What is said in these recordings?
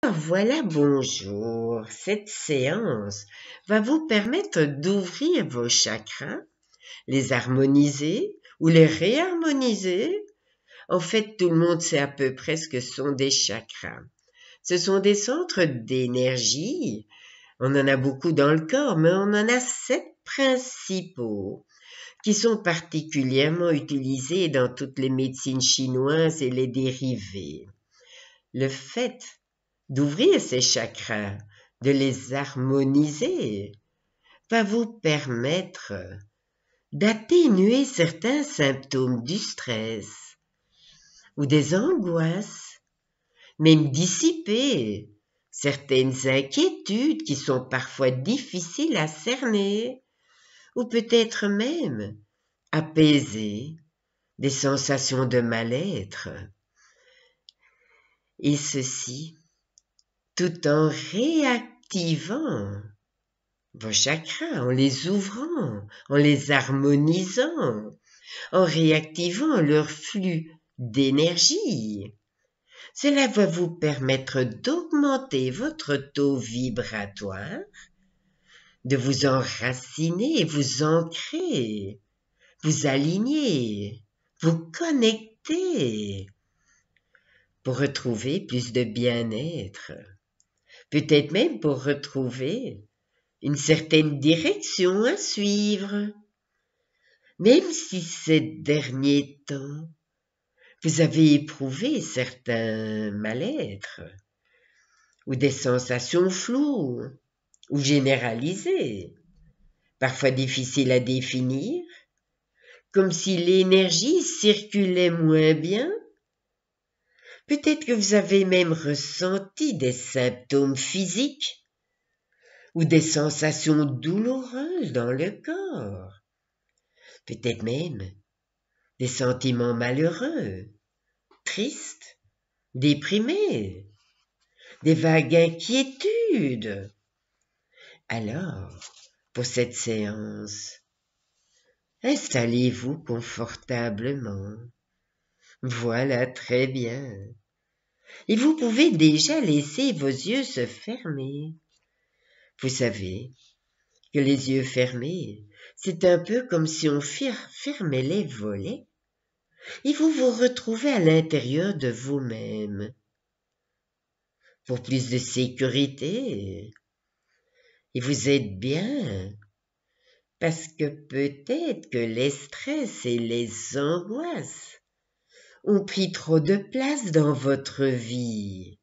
Voilà, bonjour. Cette séance va vous permettre d'ouvrir vos chakras, les harmoniser ou les réharmoniser. En fait, tout le monde sait à peu près ce que sont des chakras. Ce sont des centres d'énergie. On en a beaucoup dans le corps, mais on en a 7 principaux qui sont particulièrement utilisés dans toutes les médecines chinoises et les dérivés. Le fait d'ouvrir ces chakras, de les harmoniser, va vous permettre d'atténuer certains symptômes du stress ou des angoisses, même dissiper certaines inquiétudes qui sont parfois difficiles à cerner, ou peut-être même apaiser des sensations de mal-être. Et ceci tout en réactivant vos chakras, en les ouvrant, en les harmonisant, en réactivant leur flux d'énergie. Cela va vous permettre d'augmenter votre taux vibratoire, de vous enraciner et vous ancrer, vous aligner, vous connecter pour retrouver plus de bien-être. Peut-être même pour retrouver une certaine direction à suivre. Même si ces derniers temps, vous avez éprouvé certains mal-être, ou des sensations floues, ou généralisées, parfois difficiles à définir, comme si l'énergie circulait moins bien. Peut-être que vous avez même ressenti des symptômes physiques, ou des sensations douloureuses dans le corps, peut-être même des sentiments malheureux, tristes, déprimés, des vagues inquiétudes. Alors, pour cette séance, installez-vous confortablement. Voilà, très bien. Et vous pouvez déjà laisser vos yeux se fermer. Vous savez que les yeux fermés, c'est un peu comme si on fermait les volets et vous vous retrouvez à l'intérieur de vous-même. Pour plus de sécurité, et vous êtes bien, parce que peut-être que les stress et les angoisses ont pris trop de place dans votre vie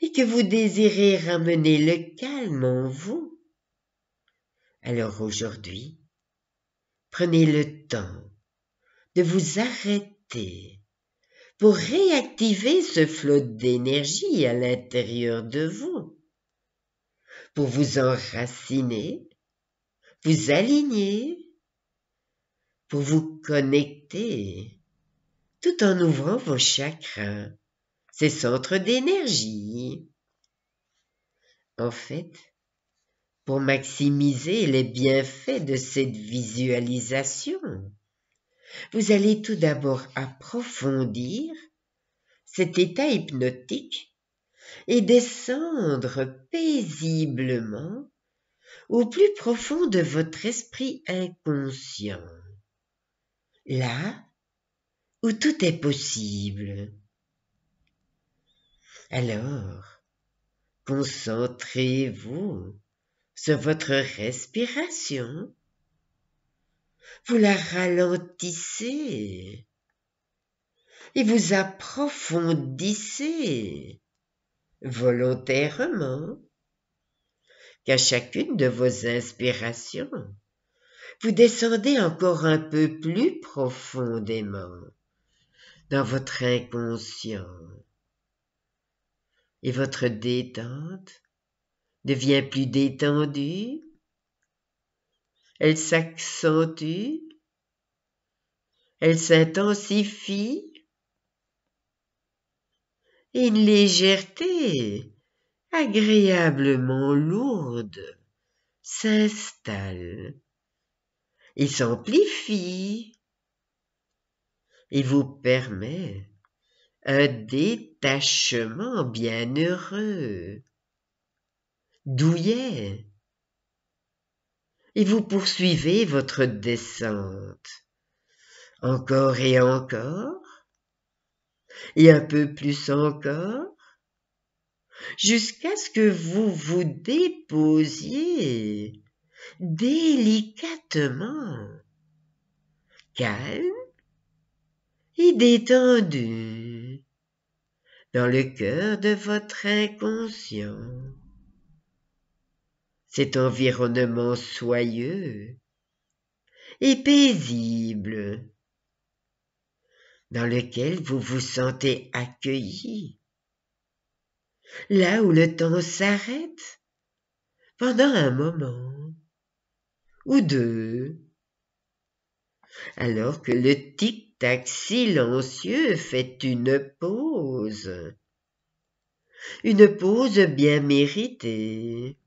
et que vous désirez ramener le calme en vous. Alors aujourd'hui, prenez le temps de vous arrêter pour réactiver ce flot d'énergie à l'intérieur de vous, pour vous enraciner, vous aligner, pour vous connecter, tout en ouvrant vos chakras, ces centres d'énergie. En fait, pour maximiser les bienfaits de cette visualisation, vous allez tout d'abord approfondir cet état hypnotique et descendre paisiblement au plus profond de votre esprit inconscient, là où tout est possible. Alors, concentrez-vous sur votre respiration. Vous la ralentissez et vous approfondissez volontairement qu'à chacune de vos inspirations, vous descendez encore un peu plus profondément dans votre inconscient et votre détente devient plus détendue, elle s'accentue, elle s'intensifie et une légèreté agréablement lourde s'installe et s'amplifie et vous permet un détachement bienheureux, douillet, et vous poursuivez votre descente, encore et encore, et un peu plus encore, jusqu'à ce que vous vous déposiez délicatement, calme et détendu, dans le cœur de votre inconscient. Cet environnement soyeux et paisible, dans lequel vous vous sentez accueilli, là où le temps s'arrête pendant un moment ou deux, alors que le tic-tac silencieux fait une pause bien méritée,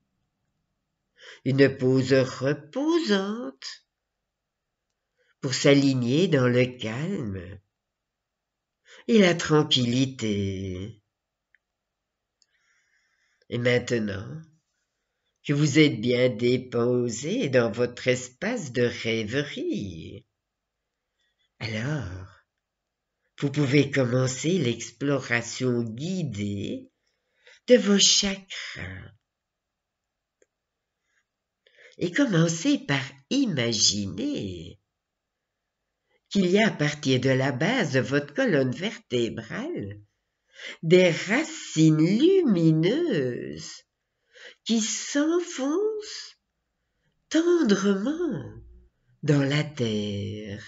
une pause reposante pour s'aligner dans le calme et la tranquillité. Et maintenant que vous êtes bien déposé dans votre espace de rêverie, alors vous pouvez commencer l'exploration guidée de vos chakras. Et commencez par imaginer qu'il y a à partir de la base de votre colonne vertébrale des racines lumineuses qui s'enfoncent tendrement dans la terre,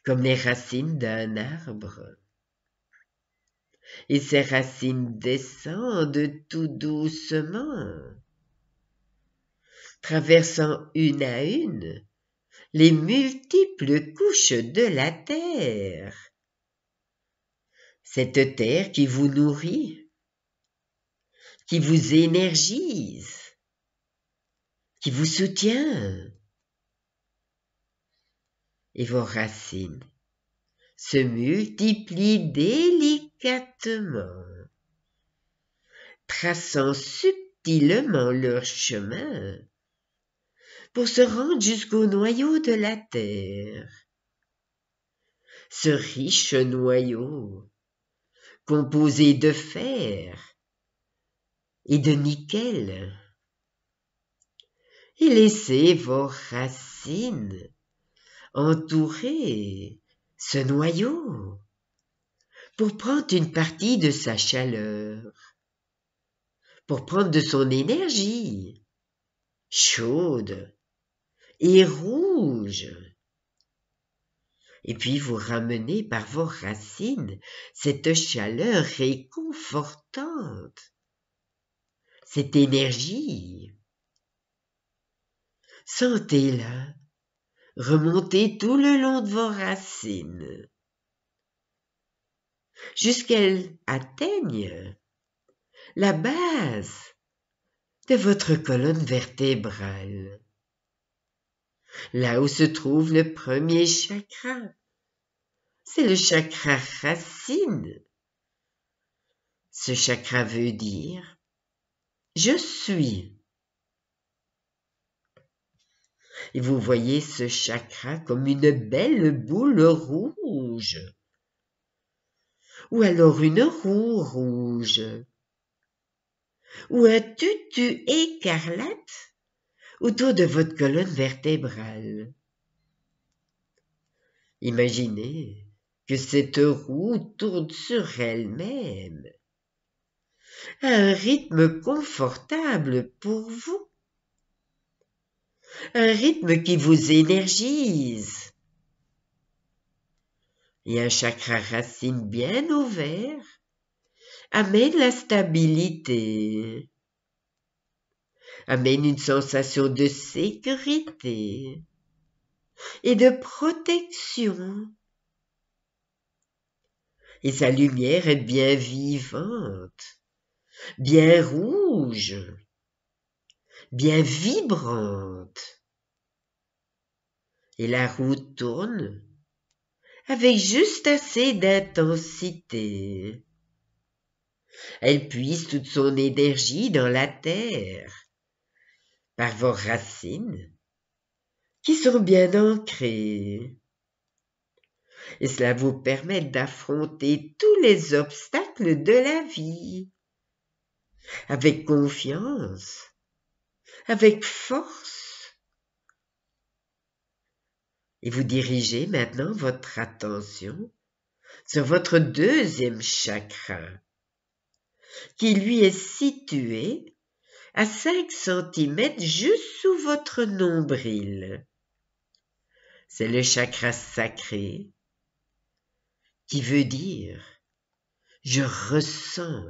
comme les racines d'un arbre. Et ces racines descendent tout doucement, traversant une à une les multiples couches de la terre. Cette terre qui vous nourrit, qui vous énergise, qui vous soutient. Et vos racines se multiplient délicatement, traçant subtilement leur chemin pour se rendre jusqu'au noyau de la terre. Ce riche noyau, composé de fer et de nickel, et laissez vos racines entourer ce noyau pour prendre une partie de sa chaleur, pour prendre de son énergie chaude et rouge. Et puis vous ramenez par vos racines cette chaleur réconfortante, cette énergie. Sentez-la remonter tout le long de vos racines, jusqu'elles atteignent la base de votre colonne vertébrale, là où se trouve le premier chakra. C'est le chakra racine. Ce chakra veut dire « je suis ». Et vous voyez ce chakra comme une belle boule rouge, ou alors une roue rouge, ou un tutu écarlate autour de votre colonne vertébrale. Imaginez que cette roue tourne sur elle-même à un rythme confortable pour vous, un rythme qui vous énergise. Et un chakra racine bien ouvert amène la stabilité, amène une sensation de sécurité et de protection. Et sa lumière est bien vivante, bien rouge, bien vibrante. Et la roue tourne avec juste assez d'intensité. Elle puise toute son énergie dans la terre, par vos racines, qui sont bien ancrées. Et cela vous permet d'affronter tous les obstacles de la vie, avec confiance, avec force. Et vous dirigez maintenant votre attention sur votre deuxième chakra, qui lui est situé à 5 cm juste sous votre nombril. C'est le chakra sacré, qui veut dire « je ressens ».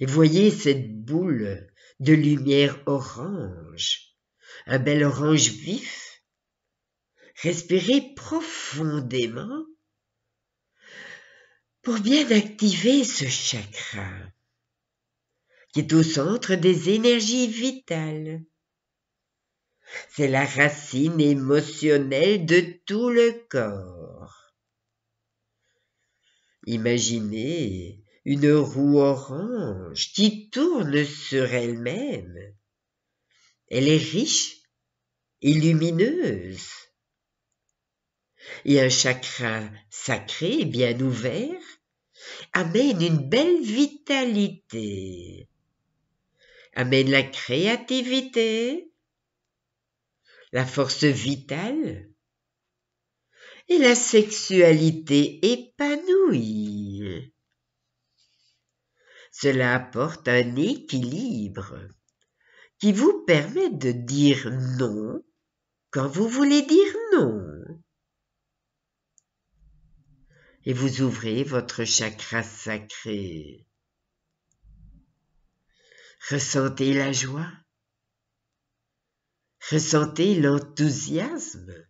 Et voyez cette boule de lumière orange, un bel orange vif. Respirez profondément pour bien activer ce chakra qui est au centre des énergies vitales. C'est la racine émotionnelle de tout le corps. Imaginez une roue orange qui tourne sur elle-même. Elle est riche et lumineuse. Et un chakra sacré bien ouvert amène une belle vitalité, amène la créativité, la force vitale et la sexualité épanouie. Cela apporte un équilibre qui vous permet de dire non quand vous voulez dire non. Et vous ouvrez votre chakra sacré. Ressentez la joie. Ressentez l'enthousiasme.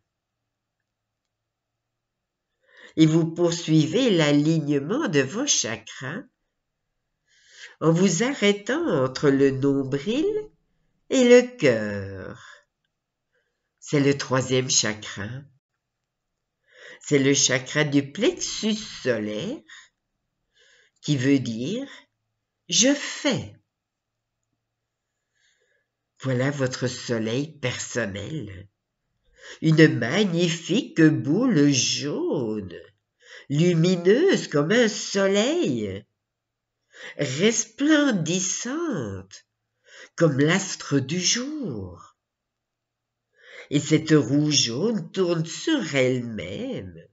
Et vous poursuivez l'alignement de vos chakras en vous arrêtant entre le nombril et le cœur. C'est le troisième chakra. C'est le chakra du plexus solaire qui veut dire « je fais ». Voilà votre soleil personnel. Une magnifique boule jaune, lumineuse comme un soleil, resplendissante comme l'astre du jour. Et cette roue jaune tourne sur elle-même.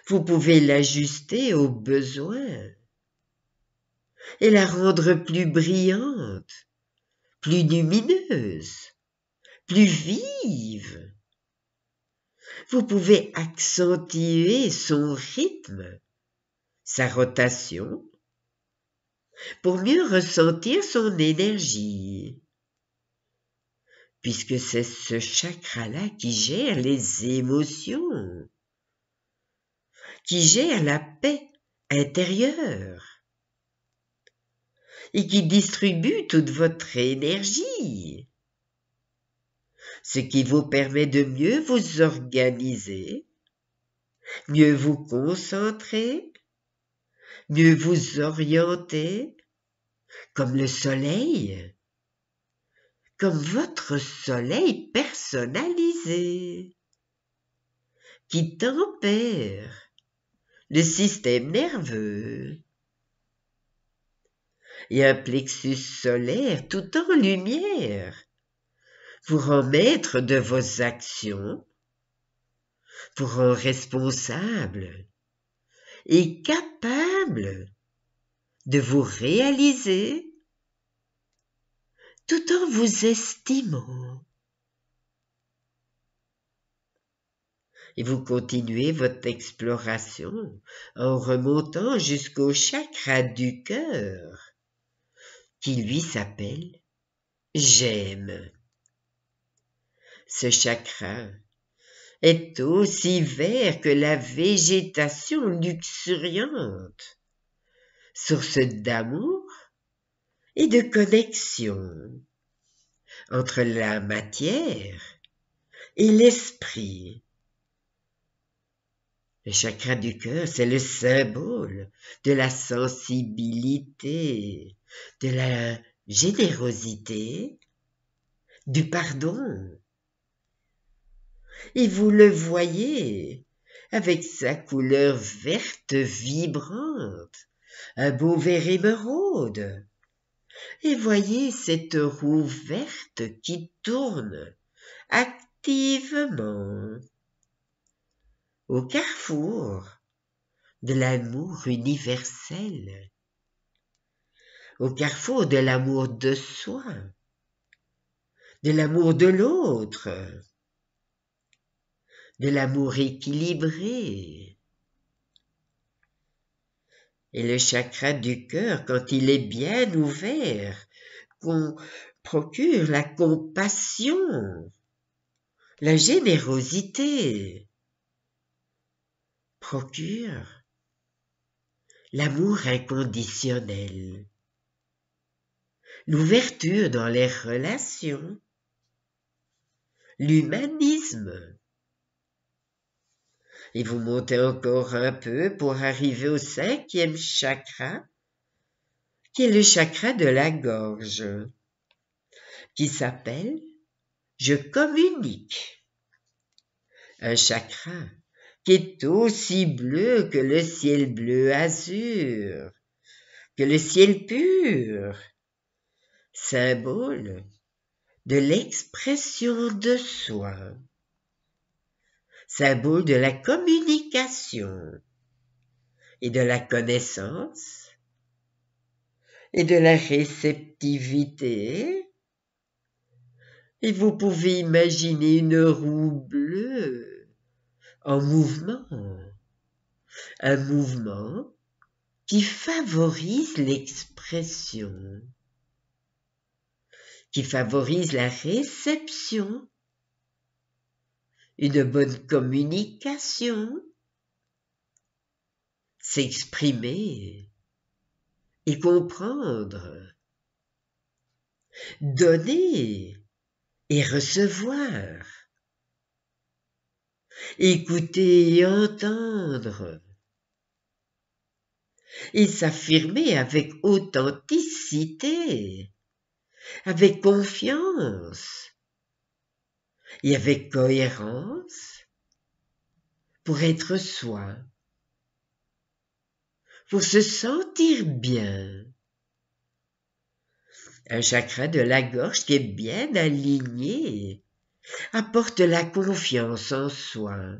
Vous pouvez l'ajuster au besoin et la rendre plus brillante, plus lumineuse, plus vive. Vous pouvez accentuer son rythme, sa rotation, pour mieux ressentir son énergie, puisque c'est ce chakra-là qui gère les émotions, qui gère la paix intérieure et qui distribue toute votre énergie, ce qui vous permet de mieux vous organiser, mieux vous concentrer, mieux vous orienter, comme le soleil, comme votre soleil personnalisé, qui tempère le système nerveux. Et un plexus solaire tout en lumière vous rend maître de vos actions, vous rend responsable et capable de vous réaliser tout en vous estimant. Et vous continuez votre exploration en remontant jusqu'au chakra du cœur, qui lui s'appelle j'aime. Ce chakra est aussi vert que la végétation luxuriante, source d'amour et de connexion entre la matière et l'esprit. Le chakra du cœur, c'est le symbole de la sensibilité, de la générosité, du pardon. Et vous le voyez avec sa couleur verte vibrante, un beau vert émeraude. Et voyez cette roue verte qui tourne activement au carrefour de l'amour universel, au carrefour de l'amour de soi, de l'amour de l'autre, de l'amour équilibré. Et le chakra du cœur, quand il est bien ouvert, qu'on procure la compassion, la générosité, procure l'amour inconditionnel, l'ouverture dans les relations, l'humanisme. Et vous montez encore un peu pour arriver au 5e chakra, qui est le chakra de la gorge, qui s'appelle « Je communique ». Un chakra qui est aussi bleu que le ciel bleu azur, que le ciel pur, symbole de l'expression de soi, symbole de la communication et de la connaissance et de la réceptivité. Et vous pouvez imaginer une roue bleue en mouvement, un mouvement qui favorise l'expression, qui favorise la réception, une bonne communication, s'exprimer et comprendre, donner et recevoir, écouter et entendre, et s'affirmer avec authenticité, avec confiance et avec cohérence pour être soi, pour se sentir bien. Un chakra de la gorge qui est bien aligné apporte la confiance en soi,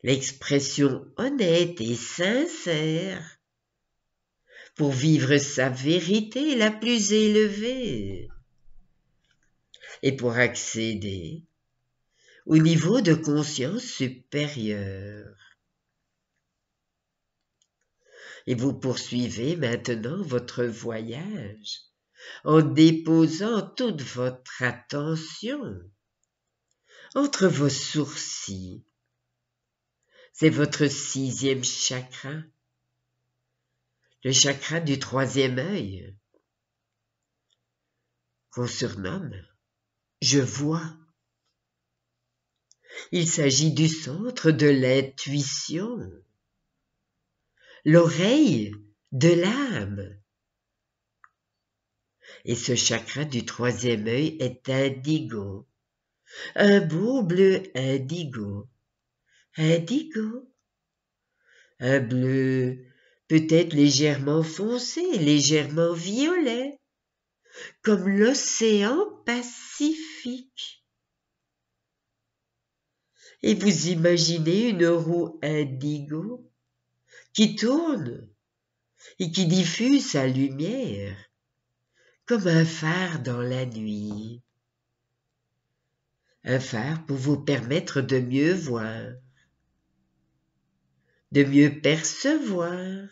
l'expression honnête et sincère pour vivre sa vérité la plus élevée et pour accéder au niveau de conscience supérieur. Et vous poursuivez maintenant votre voyage en déposant toute votre attention entre vos sourcils. C'est votre 6e chakra, le chakra du 3e œil, qu'on surnomme « Je vois ». Il s'agit du centre de l'intuition, l'oreille de l'âme. Et ce chakra du 3e œil est indigo, un beau bleu indigo, un bleu peut-être légèrement foncé, légèrement violet, comme l'océan Pacifique. Et vous imaginez une roue indigo qui tourne et qui diffuse sa lumière comme un phare dans la nuit. Un phare pour vous permettre de mieux voir, de mieux percevoir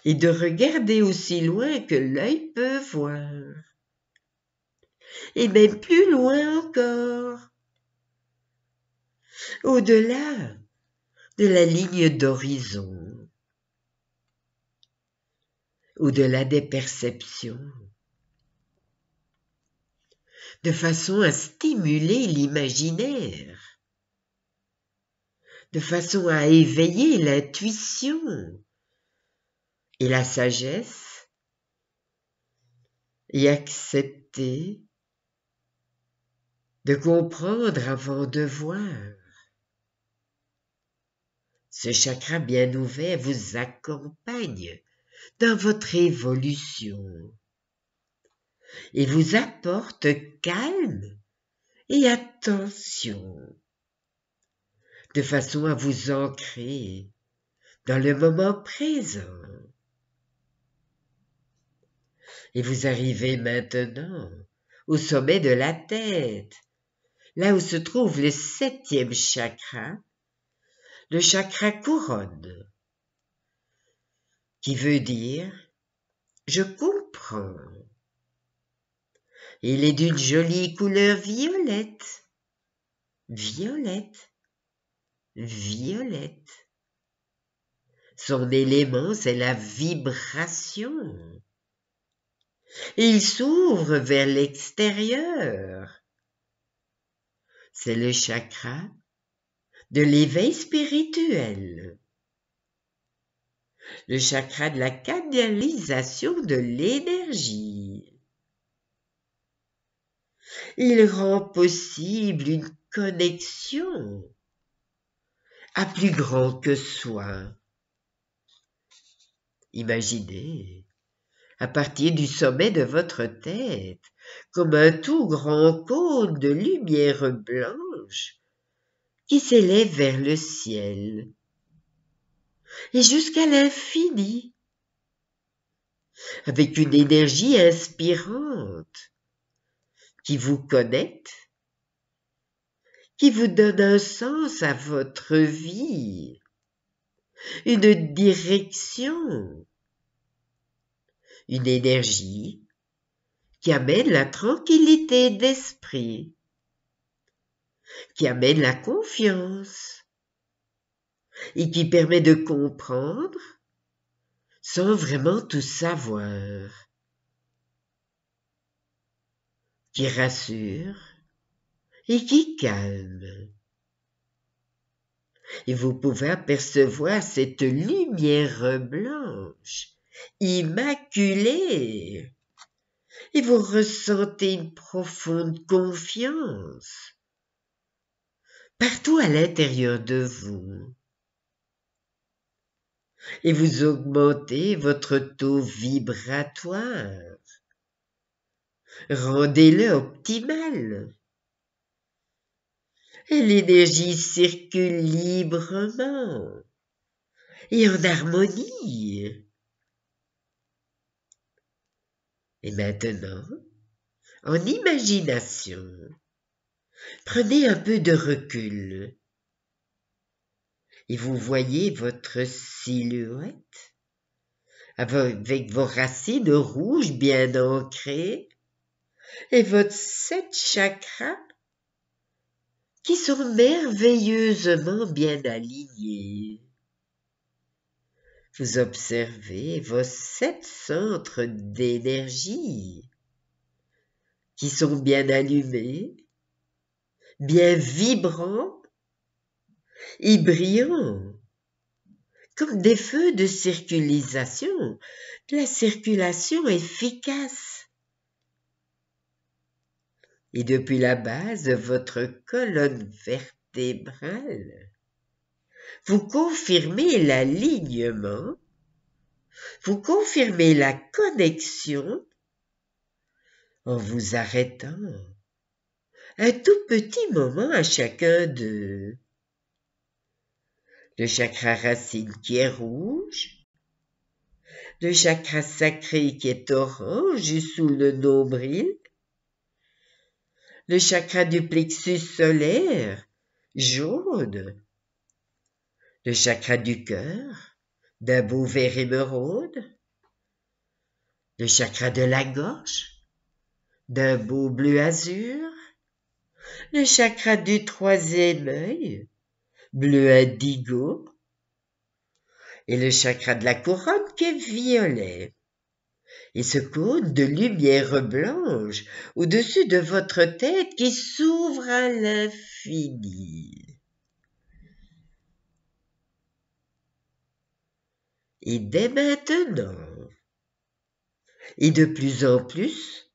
et de regarder aussi loin que l'œil peut voir. Et même plus loin encore, au-delà de la ligne d'horizon, au-delà des perceptions, de façon à stimuler l'imaginaire de façon à éveiller l'intuition et la sagesse et accepter de comprendre avant de voir. Ce chakra bien ouvert vous accompagne dans votre évolution et vous apporte calme et attention, de façon à vous ancrer dans le moment présent. Et vous arrivez maintenant au sommet de la tête, là où se trouve le 7e chakra, le chakra couronne, qui veut dire « je comprends ». Il est d'une jolie couleur violette, violette, violette. Son élément, c'est la vibration. Et il s'ouvre vers l'extérieur. C'est le chakra de l'éveil spirituel, le chakra de la canalisation de l'énergie. Il rend possible une connexion à plus grand que soi. Imaginez, à partir du sommet de votre tête, comme un tout grand cône de lumière blanche qui s'élève vers le ciel et jusqu'à l'infini, avec une énergie inspirante qui vous connecte, qui vous donne un sens à votre vie, une direction, une énergie qui amène la tranquillité d'esprit, qui amène la confiance et qui permet de comprendre sans vraiment tout savoir, qui rassure et qui calme. Et vous pouvez apercevoir cette lumière blanche, immaculée, et vous ressentez une profonde confiance partout à l'intérieur de vous. Et vous augmentez votre taux vibratoire. Rendez-le optimal. Et l'énergie circule librement et en harmonie. Et maintenant, en imagination, prenez un peu de recul et vous voyez votre silhouette avec vos racines rouges bien ancrées et votre 7 chakras qui sont merveilleusement bien alignés. Vous observez vos 7 centres d'énergie qui sont bien allumés, bien vibrants et brillants, comme des feux de circulation, de la circulation efficace. Et depuis la base de votre colonne vertébrale, vous confirmez l'alignement, vous confirmez la connexion en vous arrêtant un tout petit moment à chacun d'eux. Le chakra racine qui est rouge, le chakra sacré qui est orange sous le nombril, le chakra du plexus solaire, jaune, le chakra du cœur, d'un beau vert émeraude, le chakra de la gorge, d'un beau bleu azur, le chakra du 3e œil, bleu indigo, et le chakra de la couronne qui est violet. Et ce cône de lumière blanche au-dessus de votre tête qui s'ouvre à l'infini. et dès maintenant, et de plus en plus,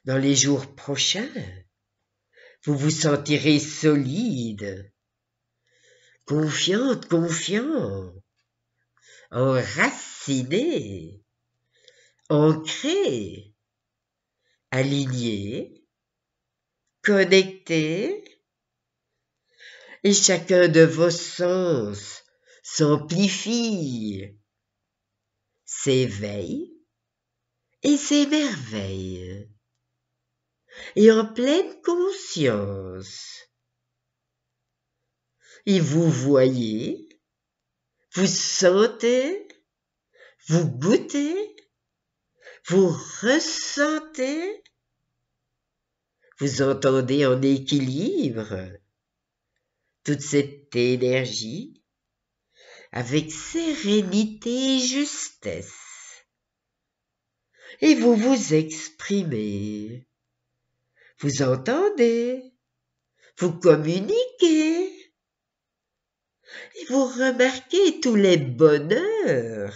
dans les jours prochains, vous vous sentirez solide, confiante, confiant, enraciné, ancré, aligné, connecté, et chacun de vos sens s'amplifie, s'éveille et s'émerveille, et en pleine conscience. Et vous voyez, vous sentez, vous goûtez, vous ressentez, vous entendez en équilibre toute cette énergie avec sérénité et justesse. Et vous vous exprimez, vous entendez, vous communiquez, et vous remarquez tous les bonheurs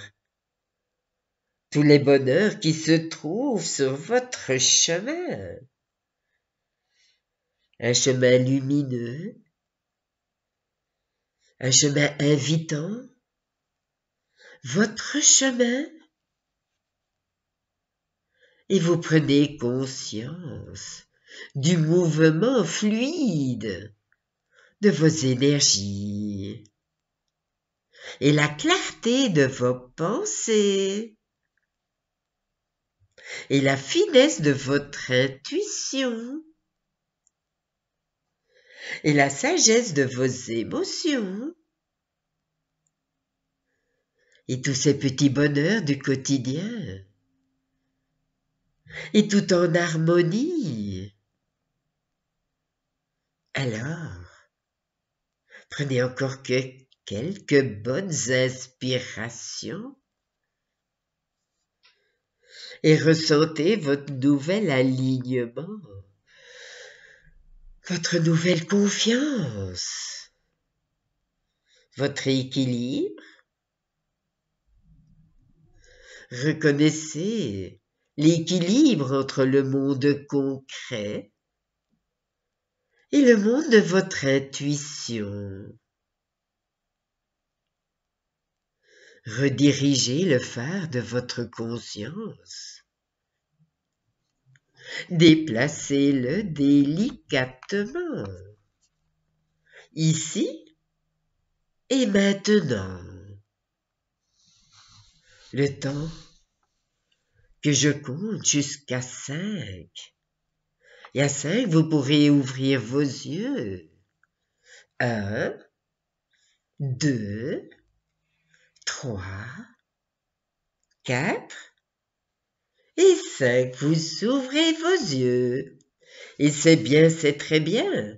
qui se trouvent sur votre chemin. Un chemin lumineux, un chemin invitant, votre chemin, et vous prenez conscience du mouvement fluide de vos énergies et la clarté de vos pensées et la finesse de votre intuition et la sagesse de vos émotions et tous ces petits bonheurs du quotidien et tout en harmonie. Alors, prenez encore quelques bonnes inspirations et ressentez votre nouvel alignement, votre nouvelle confiance, votre équilibre. Reconnaissez l'équilibre entre le monde concret et le monde de votre intuition. Redirigez le phare de votre conscience. Déplacez-le délicatement, ici et maintenant. Le temps que je compte jusqu'à 5. Et à 5, vous pourrez ouvrir vos yeux. 1, 2, 3, 4 et 5. Vous ouvrez vos yeux. Et c'est bien, c'est très bien.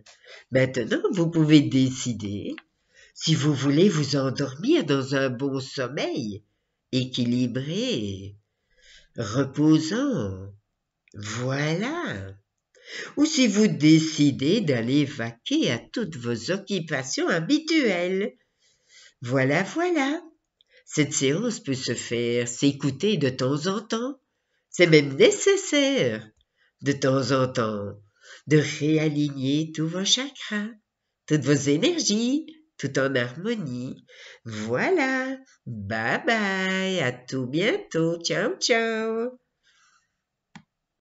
Maintenant, vous pouvez décider si vous voulez vous endormir dans un bon sommeil, équilibré, reposant. Voilà. Ou si vous décidez d'aller vaquer à toutes vos occupations habituelles. Voilà, voilà. Cette séance peut s'écouter de temps en temps. C'est même nécessaire, de temps en temps, de réaligner tous vos chakras, toutes vos énergies, tout en harmonie. Voilà. Bye bye. À tout bientôt. Ciao, ciao.